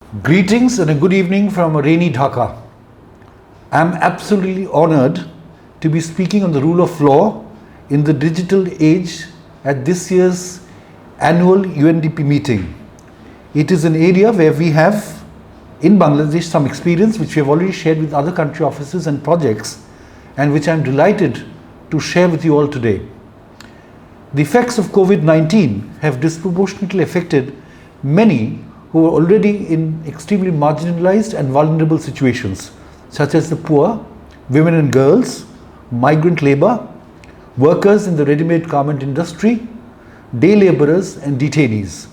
Greetings and a good evening from a rainy Dhaka. I am absolutely honored to be speaking on the rule of law in the digital age at this year's annual UNDP meeting. It is an area where we have in Bangladesh some experience which we have already shared with other country offices and projects, and which I am delighted to share with you all today. The effects of COVID-19 have disproportionately affected many who are already in extremely marginalized and vulnerable situations, such as the poor, women and girls, migrant labor, workers in the ready-made garment industry, day laborers and detainees.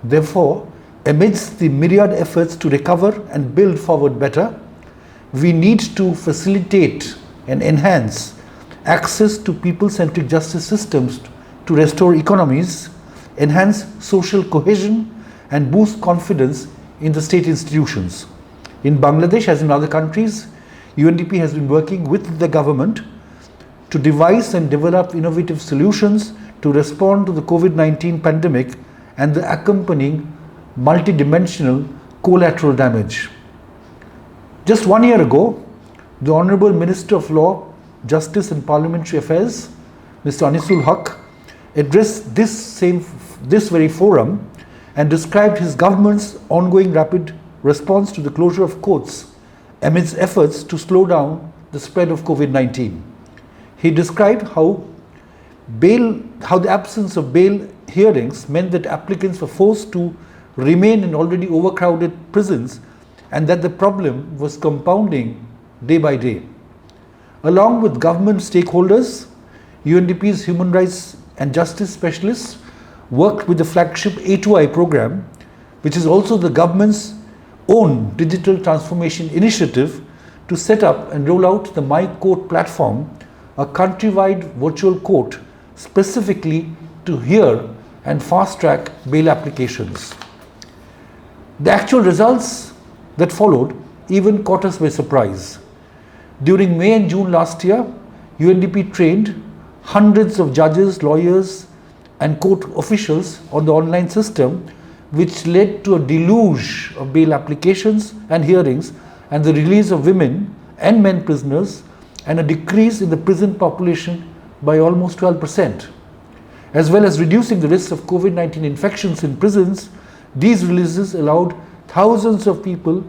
Therefore, amidst the myriad efforts to recover and build forward better, we need to facilitate and enhance access to people-centric justice systems to restore economies, enhance social cohesion, and boost confidence in the state institutions. In Bangladesh, as in other countries, UNDP has been working with the government to devise and develop innovative solutions to respond to the COVID-19 pandemic and the accompanying multidimensional collateral damage. Just 1 year ago, the Honorable Minister of Law, Justice and Parliamentary Affairs, Mr. Anisul Haq, addressed this very forum and described his government's ongoing rapid response to the closure of courts amidst efforts to slow down the spread of COVID-19. He described how the absence of bail hearings meant that applicants were forced to remain in already overcrowded prisons, and that the problem was compounding day by day. Along with government stakeholders, UNDP's human rights and justice specialists worked with the flagship A2I program, which is also the government's own digital transformation initiative, to set up and roll out the My Court platform, a countrywide virtual court specifically to hear and fast-track bail applications. The actual results that followed even caught us by surprise. During May and June last year, UNDP trained hundreds of judges, lawyers, and court officials on the online system, which led to a deluge of bail applications and hearings, and the release of women and men prisoners, and a decrease in the prison population by almost 12%. As well as reducing the risk of COVID-19 infections in prisons, these releases allowed thousands of people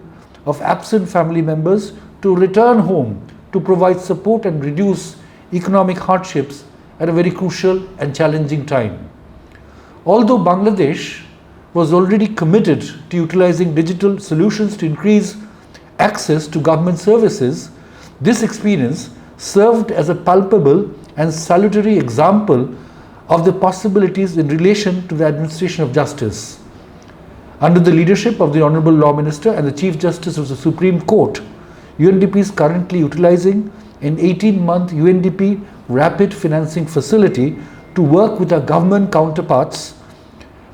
of absent family members to return home to provide support and reduce economic hardships at a very crucial and challenging time. Although Bangladesh was already committed to utilizing digital solutions to increase access to government services, this experience served as a palpable and salutary example of the possibilities in relation to the administration of justice. Under the leadership of the Honorable Law Minister and the Chief Justice of the Supreme Court, UNDP is currently utilizing an 18-month UNDP rapid financing facility to work with our government counterparts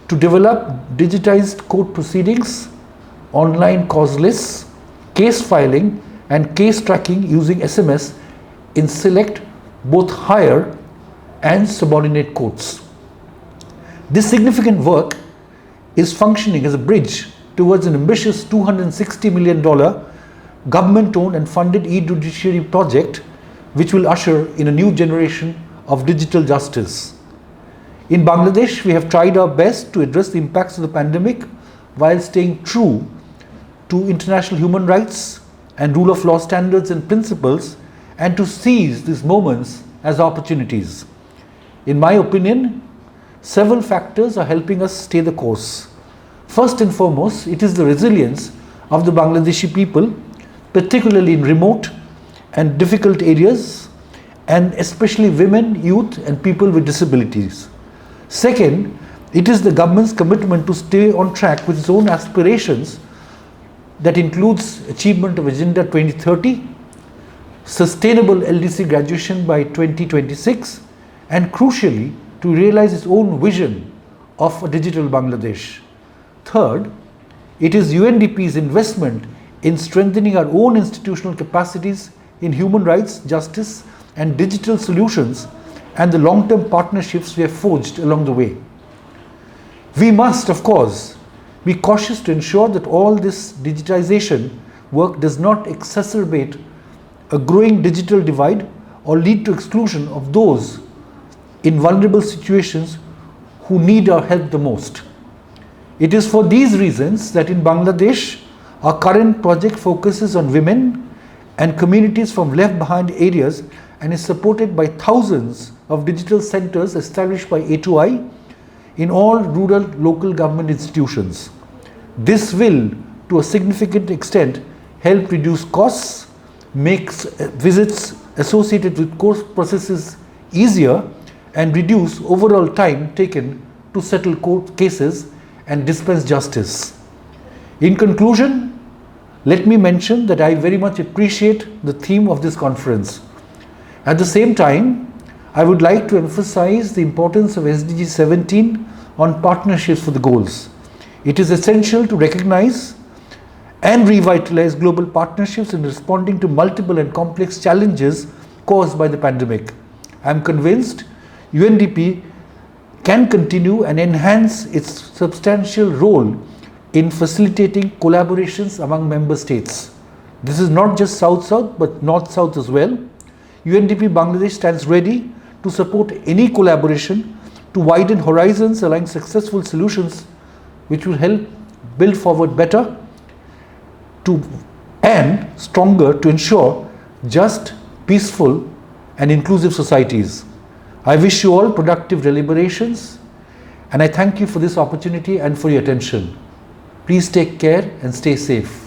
to develop digitized court proceedings, online cause lists, case filing, and case tracking using SMS in select both higher and subordinate courts. This significant work is functioning as a bridge towards an ambitious $260 million government-owned and funded e-judiciary project, which will usher in a new generation of digital justice. In Bangladesh, we have tried our best to address the impacts of the pandemic while staying true to international human rights and rule of law standards and principles, and to seize these moments as opportunities. In my opinion, several factors are helping us stay the course. First and foremost, it is the resilience of the Bangladeshi people, particularly in remote and difficult areas, and especially women, youth, and people with disabilities. Second, it is the government's commitment to stay on track with its own aspirations, that includes achievement of Agenda 2030, sustainable LDC graduation by 2026, and crucially, to realize its own vision of a digital Bangladesh. Third, it is UNDP's investment in strengthening our own institutional capacities in human rights, justice, and digital solutions, and the long-term partnerships we have forged along the way. We must, of course, be cautious to ensure that all this digitization work does not exacerbate a growing digital divide or lead to exclusion of those in vulnerable situations who need our help the most. It is for these reasons that in Bangladesh, our current project focuses on women and communities from left behind areas and is supported by thousands of digital centers established by A2I in all rural local government institutions. This will, to a significant extent, help reduce costs, makes visits associated with court processes easier, and reduce overall time taken to settle court cases and dispense justice. In conclusion, let me mention that I very much appreciate the theme of this conference. At the same time, I would like to emphasize the importance of SDG 17 on partnerships for the goals. It is essential to recognize and revitalize global partnerships in responding to multiple and complex challenges caused by the pandemic. I am convinced UNDP can continue and enhance its substantial role in facilitating collaborations among member states. This is not just South-South but North-South as well. UNDP Bangladesh stands ready to support any collaboration to widen horizons, allowing successful solutions which will help build forward better and stronger to ensure just, peaceful and inclusive societies. I wish you all productive deliberations and I thank you for this opportunity and for your attention. Please take care and stay safe.